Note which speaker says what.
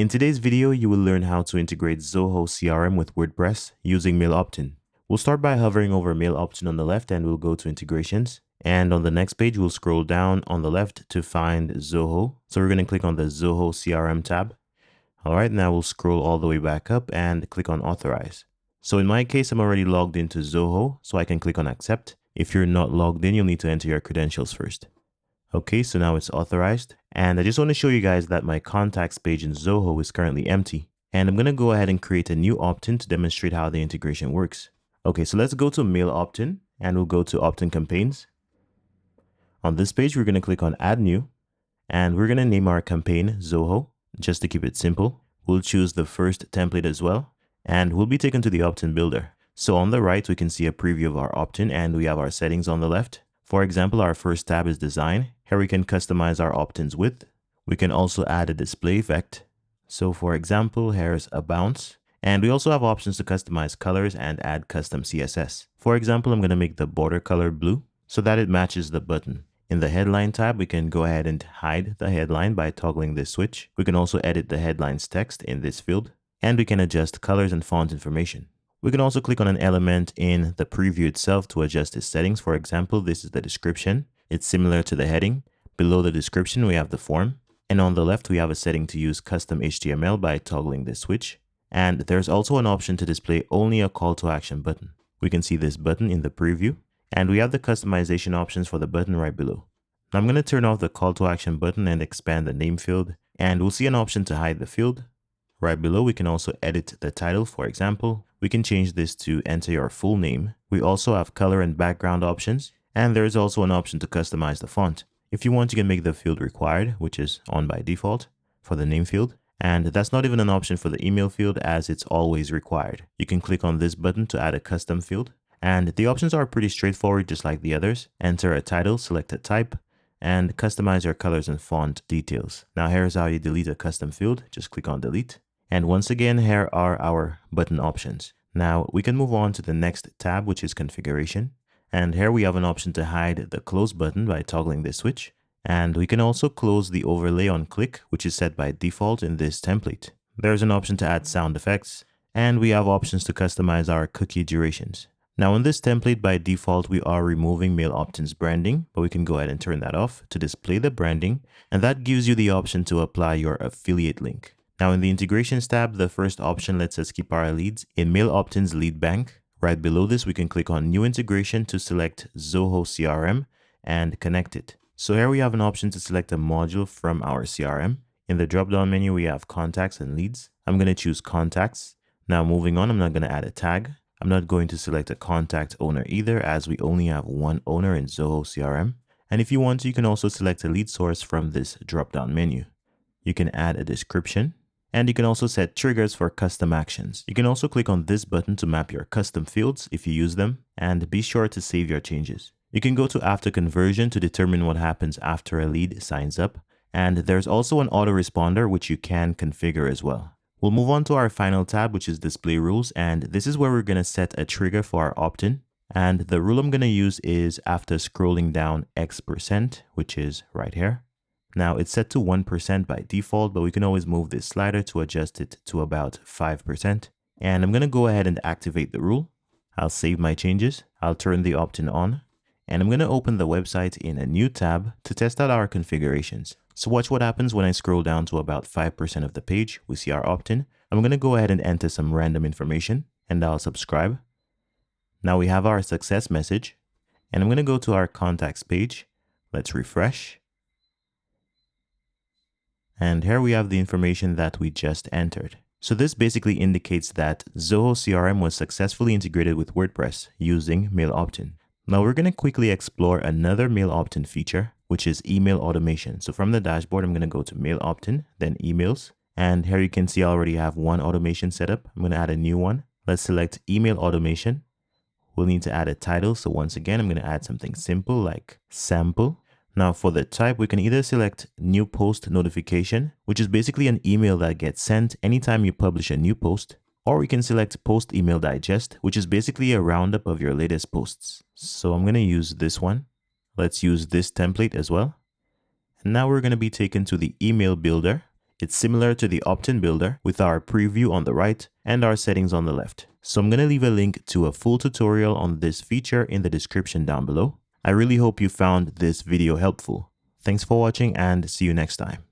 Speaker 1: In today's video, you will learn how to integrate Zoho CRM with WordPress using MailOptin. We'll start by hovering over MailOptin on the left and we'll go to integrations. And on the next page, we'll scroll down on the left to find Zoho. So we're going to click on the Zoho CRM tab. All right, now we'll scroll all the way back up and click on Authorize. So in my case, I'm already logged into Zoho, so I can click on Accept. If you're not logged in, you'll need to enter your credentials first. Okay, so now it's authorized. And I just want to show you guys that my contacts page in Zoho is currently empty. And I'm going to go ahead and create a new opt-in to demonstrate how the integration works. Okay, so let's go to MailOptin and we'll go to opt-in campaigns. On this page, we're going to click on Add New. And we're going to name our campaign Zoho, just to keep it simple. We'll choose the first template as well. And we'll be taken to the opt-in builder. So on the right, we can see a preview of our opt-in and we have our settings on the left. For example, our first tab is Design. Here we can customize our opt-ins width. We can also add a display effect. So for example, here's a bounce. And we also have options to customize colors and add custom CSS. For example, I'm going to make the border color blue so that it matches the button. In the headline tab, we can go ahead and hide the headline by toggling this switch. We can also edit the headline's text in this field. And we can adjust colors and font information. We can also click on an element in the preview itself to adjust its settings. For example, this is the description. It's similar to the heading. Below the description, we have the form. And on the left, we have a setting to use custom HTML by toggling this switch. And there's also an option to display only a call to action button. We can see this button in the preview. And we have the customization options for the button right below. Now I'm going to turn off the call to action button and expand the name field. And we'll see an option to hide the field. Right below, we can also edit the title. For example, we can change this to enter your full name. We also have color and background options. And there is also an option to customize the font. If you want, you can make the field required, which is on by default for the name field. And that's not even an option for the email field as it's always required. You can click on this button to add a custom field. And the options are pretty straightforward, just like the others. Enter a title, select a type, and customize your colors and font details. Now here's how you delete a custom field. Just click on delete. And once again, here are our button options. Now we can move on to the next tab, which is configuration. And here we have an option to hide the close button by toggling this switch. And we can also close the overlay on click, which is set by default in this template. There's an option to add sound effects. And we have options to customize our cookie durations. Now in this template, by default, we are removing MailOptin's branding, but we can go ahead and turn that off to display the branding. And that gives you the option to apply your affiliate link. Now in the integrations tab, the first option lets us keep our leads in MailOptin's lead bank. Right below this, we can click on new integration to select Zoho CRM and connect it. So here we have an option to select a module from our CRM. In the drop-down menu, we have contacts and leads. I'm going to choose contacts. Now moving on, I'm not going to add a tag. I'm not going to select a contact owner either, as we only have one owner in Zoho CRM. And if you want to, you can also select a lead source from this drop-down menu. You can add a description. And you can also set triggers for custom actions. You can also click on this button to map your custom fields if you use them, and be sure to save your changes. You can go to after conversion to determine what happens after a lead signs up. And there's also an autoresponder which you can configure as well. We'll move on to our final tab, which is display rules. And this is where we're going to set a trigger for our opt-in. And the rule I'm going to use is after scrolling down X%, which is right here. Now it's set to 1% by default, but we can always move this slider to adjust it to about 5%. And I'm going to go ahead and activate the rule. I'll save my changes. I'll turn the opt-in on. And I'm going to open the website in a new tab to test out our configurations. So watch what happens when I scroll down to about 5% of the page. We see our opt-in. I'm going to go ahead and enter some random information and I'll subscribe. Now we have our success message. And I'm going to go to our contacts page. Let's refresh. And here we have the information that we just entered. So this basically indicates that Zoho CRM was successfully integrated with WordPress using MailOptin. Now we're going to quickly explore another MailOptin feature, which is email automation. So from the dashboard, I'm going to go to MailOptin, then emails. And here you can see I already have one automation set up. I'm going to add a new one. Let's select email automation. We'll need to add a title. So once again, I'm going to add something simple like sample. Now for the type, we can either select new post notification, which is basically an email that gets sent anytime you publish a new post, or we can select post email digest, which is basically a roundup of your latest posts. So I'm going to use this one. Let's use this template as well. And now we're going to be taken to the email builder. It's similar to the opt-in builder with our preview on the right and our settings on the left. So I'm going to leave a link to a full tutorial on this feature in the description down below. I really hope you found this video helpful. Thanks for watching and see you next time.